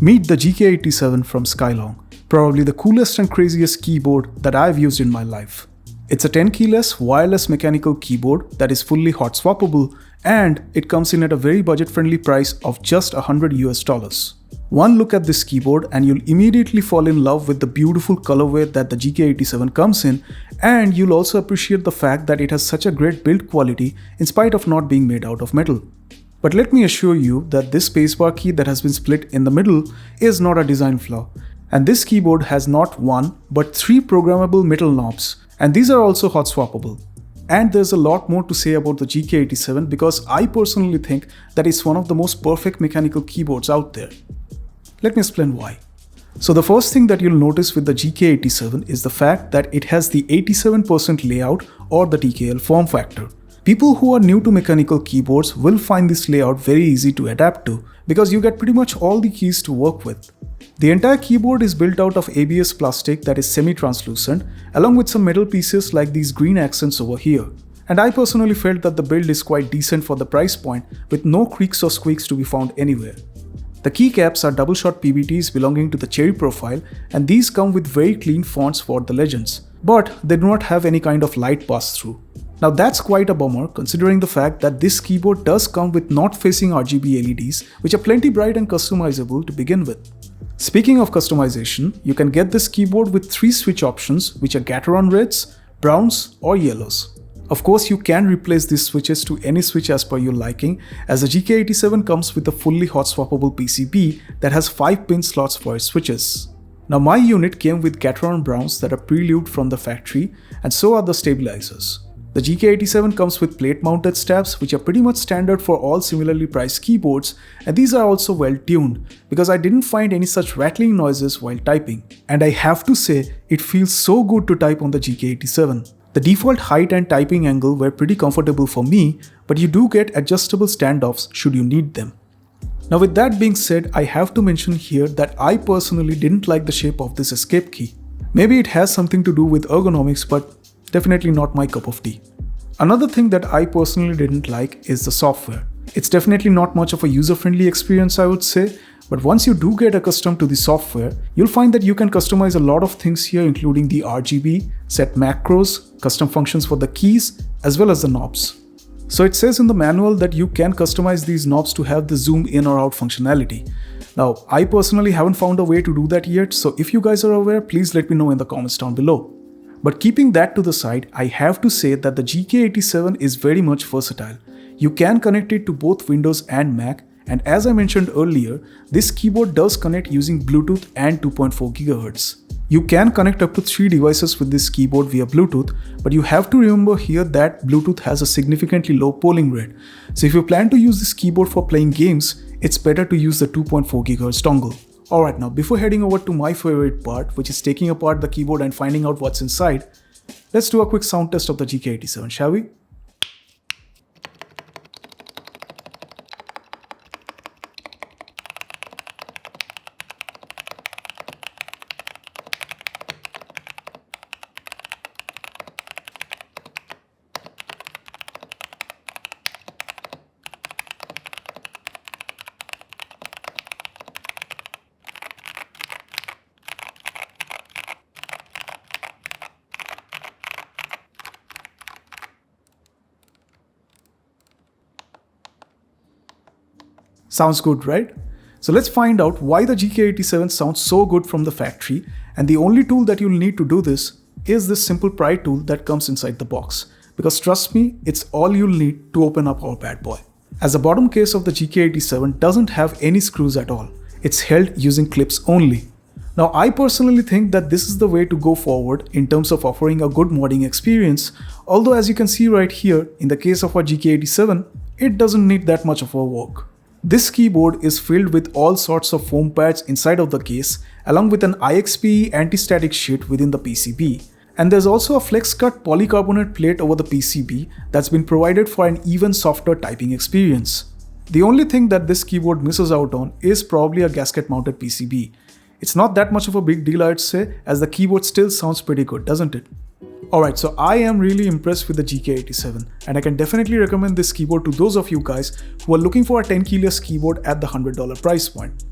Meet the GK87 from Skylong, probably the coolest and craziest keyboard that I've used in my life. It's a 10 keyless wireless mechanical keyboard that is fully hot swappable, and it comes in at a very budget-friendly price of just $100 US. One look at this keyboard and you'll immediately fall in love with the beautiful colorway that the GK87 comes in, and you'll also appreciate the fact that it has such a great build quality in spite of not being made out of metal. But let me assure you that this spacebar key that has been split in the middle is not a design flaw. And this keyboard has not one but 3 programmable metal knobs, and these are also hot swappable. And there's a lot more to say about the GK87 because I personally think that it's one of the most perfect mechanical keyboards out there. Let me explain why. So the first thing that you'll notice with the GK87 is the fact that it has the 87% layout or the TKL form factor. People who are new to mechanical keyboards will find this layout very easy to adapt to because you get pretty much all the keys to work with. The entire keyboard is built out of ABS plastic that is semi-translucent, along with some metal pieces like these green accents over here. And I personally felt that the build is quite decent for the price point, with no creaks or squeaks to be found anywhere. The keycaps are double-shot PBTs belonging to the Cherry profile, and these come with very clean fonts for the legends, but they do not have any kind of light pass-through. Now that's quite a bummer considering the fact that this keyboard does come with not-facing RGB LEDs, which are plenty bright and customizable to begin with. Speaking of customization, you can get this keyboard with 3 switch options, which are Gateron reds, browns or yellows. Of course, you can replace these switches to any switch as per your liking, as the GK87 comes with a fully hot swappable PCB that has 5 pin slots for its switches. Now my unit came with Gateron browns that are pre-lubed from the factory, and so are the stabilizers. The GK87 comes with plate-mounted stabs, which are pretty much standard for all similarly priced keyboards, and these are also well tuned because I didn't find any such rattling noises while typing. And I have to say, it feels so good to type on the GK87. The default height and typing angle were pretty comfortable for me, but you do get adjustable standoffs should you need them. Now with that being said, I have to mention here that I personally didn't like the shape of this escape key. Maybe it has something to do with ergonomics, but definitely not my cup of tea. Another thing that I personally didn't like is the software. It's definitely not much of a user-friendly experience, I would say, but once you do get accustomed to the software, you'll find that you can customize a lot of things here, including the RGB, set macros, custom functions for the keys, as well as the knobs. So it says in the manual that you can customize these knobs to have the zoom in or out functionality. Now, I personally haven't found a way to do that yet, so if you guys are aware, please let me know in the comments down below. But keeping that to the side, I have to say that the GK87 is very much versatile. You can connect it to both Windows and Mac, and as I mentioned earlier, this keyboard does connect using Bluetooth and 2.4 GHz. You can connect up to 3 devices with this keyboard via Bluetooth, but you have to remember here that Bluetooth has a significantly low polling rate. So if you plan to use this keyboard for playing games, it's better to use the 2.4 GHz dongle. Alright, now before heading over to my favorite part, which is taking apart the keyboard and finding out what's inside, let's do a quick sound test of the GK87, shall we? Sounds good, right? So let's find out why the GK87 sounds so good from the factory, and the only tool that you'll need to do this is this simple pry tool that comes inside the box. Because trust me, it's all you'll need to open up our bad boy. As the bottom case of the GK87 doesn't have any screws at all. It's held using clips only. Now I personally think that this is the way to go forward in terms of offering a good modding experience, although as you can see right here, in the case of our GK87, it doesn't need that much of our work. This keyboard is filled with all sorts of foam pads inside of the case, along with an IXPE anti-static sheet within the PCB. And there's also a flex cut polycarbonate plate over the PCB that's been provided for an even softer typing experience. The only thing that this keyboard misses out on is probably a gasket mounted PCB. It's not that much of a big deal, I'd say, as the keyboard still sounds pretty good, doesn't it? Alright, so I am really impressed with the GK87, and I can definitely recommend this keyboard to those of you guys who are looking for a 10 keyless keyboard at the $100 price point.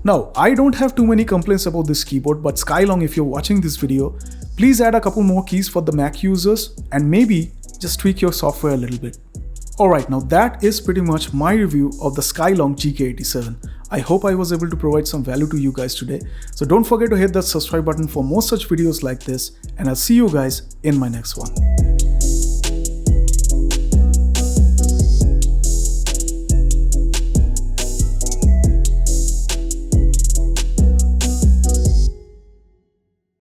Now, I don't have too many complaints about this keyboard, but Skylong, if you're watching this video, please add a couple more keys for the Mac users and maybe just tweak your software a little bit. Alright, now that is pretty much my review of the Skylong GK87. I hope I was able to provide some value to you guys today. So don't forget to hit that subscribe button for more such videos like this, and I'll see you guys in my next one.